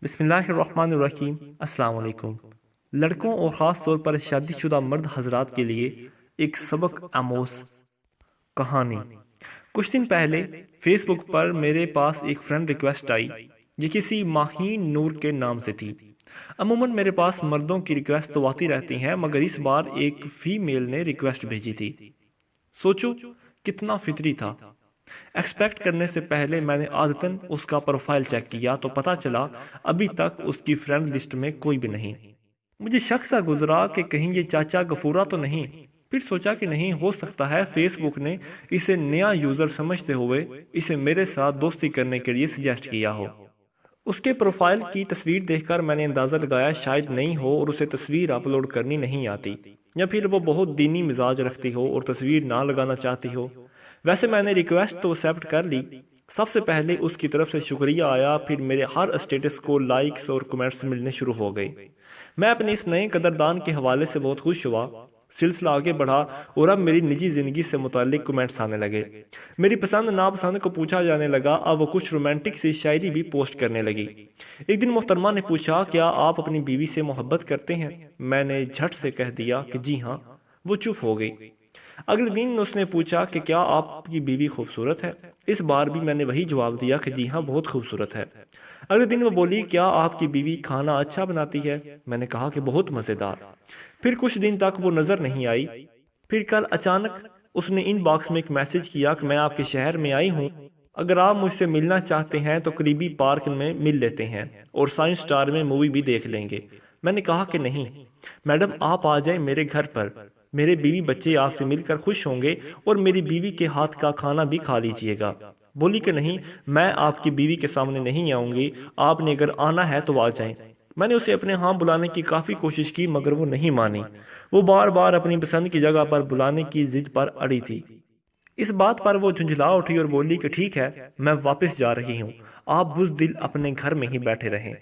بسم اللہ الرحمن الرحیم۔ السلام علیکم۔ لڑکوں اور خاص طور پر شادی شدہ مرد حضرات کے لیے ایک سبق آموز کہانی۔ کچھ دن پہلے فیس بک پر میرے پاس ایک فرینڈ ریکویسٹ آئی، یہ کسی ماھین نورکے نام سے تھی۔ عموماً میرے پاس مردوں کی ریکویسٹ تو آتی رہتی ہیں، مگر اس بار ایک فیمیل نے ریکویسٹ بھیجی تھی۔ سوچو کتنا فطری تھا۔ ایکسپیکٹ کرنے سے پہلے میں نے عادتا اس کا پروفائل چیک کیا تو پتا چلا ابھی تک اس کی فرینڈ لسٹ میں کوئی بھی نہیں۔ مجھے شک سا گزرا کہ کہیں یہ چاچا غفورہ تو نہیں۔ پھر سوچا کہ نہیں ہو سکتا ہے فیس بک نے اسے نیا یوزر سمجھتے ہوئے اسے میرے ساتھ دوستی کرنے کے لیے سجیسٹ کیا ہو۔ اس کے پروفائل کی تصویر دیکھ کر میں نے اندازہ لگایا شاید نہیں ہو اور اسے تصویر اپلوڈ کرنی نہیں آتی، یا پھر وہ بہت دینی مزاج رکھتی ہو اور تصویر نہ لگانا چاہتی ہو۔ ویسے میں نے ریکویسٹ تو ایکسیپٹ کر لی۔ سب سے پہلے اس کی طرف سے شکریہ آیا، پھر میرے ہر اسٹیٹس کو لائکس اور کمنٹس ملنے شروع ہو گئے۔ میں اپنے اس نئے قدردان کے حوالے سے بہت خوش ہوا۔ سلسلہ آگے بڑھا اور اب میری نجی زندگی سے متعلق کمنٹس آنے لگے۔ میری پسند ناپسند کو پوچھا جانے لگا۔ اب وہ کچھ رومانٹک سی شاعری بھی پوسٹ کرنے لگی۔ ایک دن محترمہ نے پوچھا کیا آپ اپنی بیوی سے محبت کرتے ہیں؟ میں نے جھٹ سے کہہ دیا کہ جی ہاں۔ وہ چپ ہو گئی۔ اگلے دن اس نے پوچھا کہ کیا آپ کی بیوی خوبصورت ہے؟ اس بار بھی میں نے وہی جواب دیا کہ جی ہاں بہت خوبصورت ہے۔ اگلے دن وہ بولی کیا آپ کی بیوی کھانا اچھا بناتی ہے؟ میں نے کہا کہ بہت مزیدار۔ پھر کچھ دن تک وہ نظر نہیں آئی۔ پھر کل اچانک اس نے ان باکس میں ایک میسج کیا کہ میں آپ کے شہر میں آئی ہوں، اگر آپ مجھ سے ملنا چاہتے ہیں تو قریبی پارک میں مل لیتے ہیں اور سائنس اسٹار میں مووی بھی دیکھ لیں گے۔ میں نے کہا کہ نہیں میڈم، آپ آ جائیں میرے گھر پر، میرے بیوی بچے آپ سے مل کر خوش ہوں گے اور میری بیوی کے ہاتھ کا کھانا بھی کھا لیجئے گا۔ بولی کہ نہیں، میں آپ کی بیوی کے سامنے نہیں آؤں گی، آپ نے اگر آنا ہے تو آ جائیں۔ میں نے اسے اپنے ہاں بلانے کی کافی کوشش کی مگر وہ نہیں مانی۔ وہ بار بار اپنی پسند کی جگہ پر بلانے کی ضد پر اڑی تھی۔ اس بات پر وہ جھنجھلا اٹھی اور بولی کہ ٹھیک ہے میں واپس جا رہی ہوں، آپ بزدل اپنے گھر میں ہی بیٹھے رہیں۔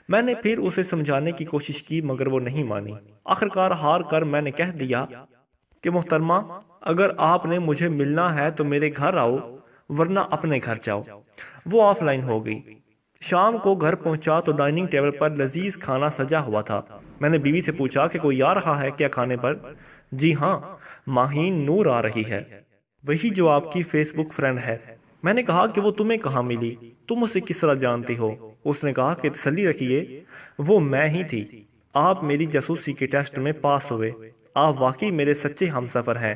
میں نے پھر اسے سمجھانے کی کوشش کی مگر وہ نہیں مانی۔ آخرکار ہار کر میں نے کہہ دیا کہ محترمہ اگر آپ نے مجھے ملنا ہے تو میرے گھر آؤ ورنہ اپنے گھر جاؤ۔ وہ آف لائن ہو گئی۔ شام کو گھر پہنچا تو ڈائننگ ٹیبل پر لذیذ کھانا سجا ہوا تھا۔ میں نے بیوی سے پوچھا کہ کوئی آ رہا ہے کیا کھانے پر؟ جی ہاں، ماھین نور آ رہی ہے، وہی جو آپ کی فیس بک فرینڈ ہے۔ میں نے کہا کہ وہ تمہیں کہاں ملی، تم اسے کس طرح جانتی ہو؟ اس نے کہا کہ تسلی رکھیے وہ میں ہی تھی، آپ میری جاسوسی کے ٹیسٹ میں پاس ہوئے، آپ واقعی میرے سچے ہمسفر ہیں،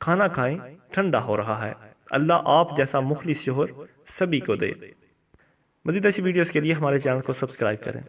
کھانا کھائیں ٹھنڈا ہو رہا ہے، اللہ آپ جیسا مخلص شوہر سبھی کو دے۔ مزید ایسی ویڈیوز کے لیے ہمارے چینل کو سبسکرائب کریں۔